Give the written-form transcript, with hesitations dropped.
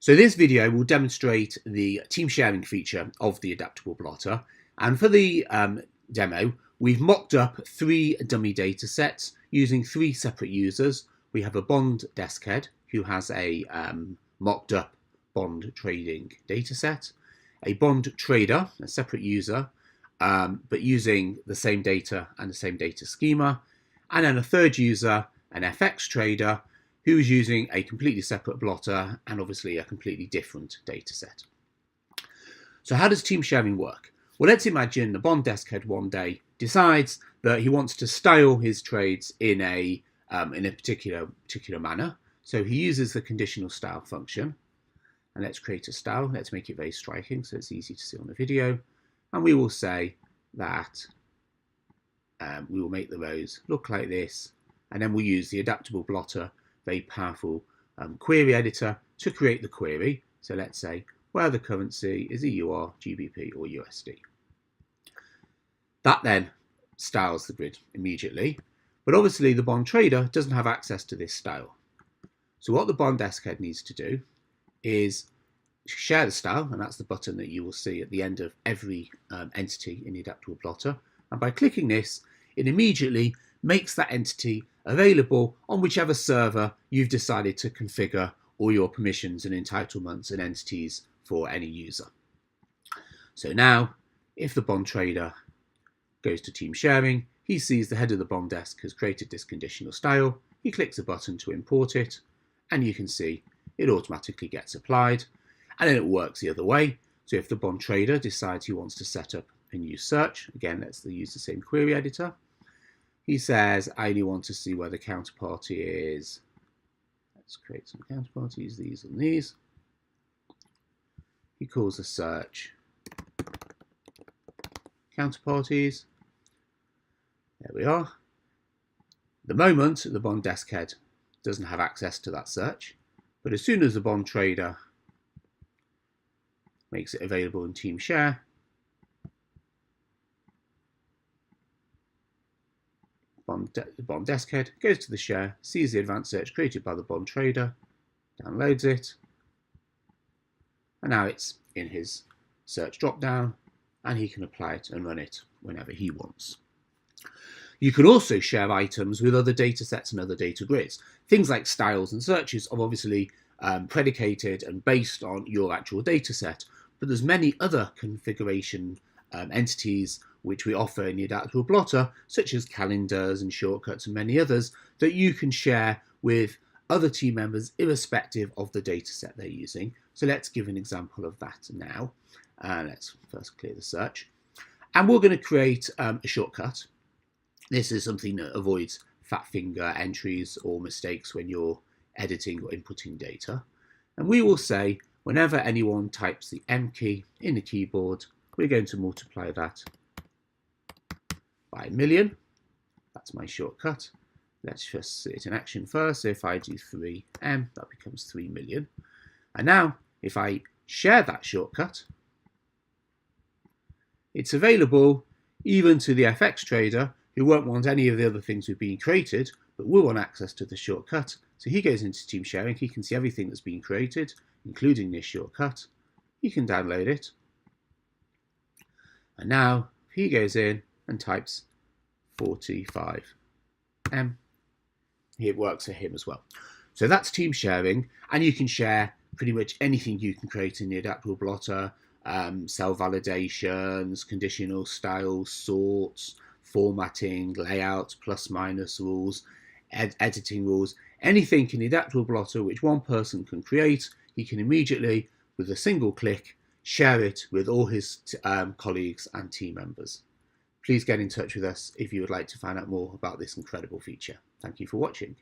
So this video will demonstrate the team sharing feature of the Adaptable Blotter. And for the demo, we've mocked up 3 dummy data sets using 3 separate users. We have a bond desk head who has a mocked up bond trading data set, a bond trader, a separate user, but using the same data and the same data schema, and then a third user, an FX trader, who's using a completely separate blotter and obviously a completely different data set. So how does team sharing work? Well, let's imagine the bond desk head one day decides that he wants to style his trades in a particular manner. So he uses the conditional style function. And let's create a style. Let's make it very striking so it's easy to see on the video. And we will say that we will make the rows look like this. And then we'll use the Adaptable Blotter, very powerful query editor, to create the query. So let's say where the currency is EUR, GBP or USD. That then styles the grid immediately. But obviously the bond trader doesn't have access to this style. So what the bond desk head needs to do is share the style, and that's the button that you will see at the end of every entity in the Adaptable Blotter. And by clicking this, it immediately makes that entity available on whichever server you've decided to configure all your permissions and entitlements and entities for any user. So now, if the bond trader goes to team sharing, he sees the head of the bond desk has created this conditional style. He clicks a button to import it, and you can see it automatically gets applied, and then it works the other way. So if the bond trader decides he wants to set up a new search, again, let's use the same query editor. He says, I only want to see where the counterparty is. Let's create some counterparties, these and these. He calls the search counterparties. There we are. At the moment, the bond desk head doesn't have access to that search, but as soon as the bond trader makes it available in team share, the bond desk head goes to the share, sees the advanced search created by the bond trader, downloads it, and now it's in his search dropdown, and he can apply it and run it whenever he wants. You can also share items with other data sets and other data grids. Things like styles and searches are obviously predicated and based on your actual data set, but there's many other configuration entities which we offer in the Adaptable Blotter, such as calendars and shortcuts and many others, that you can share with other team members irrespective of the data set they're using. So let's give an example of that now. Let's first clear the search. And we're going to create a shortcut. This is something that avoids fat finger entries or mistakes when you're editing or inputting data. And we will say, whenever anyone types the M key in the keyboard, we're going to multiply that by 1,000,000. That's my shortcut. Let's just see it in action first. So if I do 3M, that becomes 3,000,000. And now, if I share that shortcut, it's available even to the FX trader who won't want any of the other things we've been created, but will want access to the shortcut. So he goes into team sharing, he can see everything that's been created, including this shortcut. He can download it. And now, if he goes in and types 45M, it works for him as well. So that's team sharing, and you can share pretty much anything you can create in the Adaptable Blotter, cell validations, conditional styles, sorts, formatting, layouts, plus minus rules, editing rules, anything in the Adaptable Blotter which one person can create, he can immediately, with a single click, share it with all his colleagues and team members. Please get in touch with us if you would like to find out more about this incredible feature. Thank you for watching.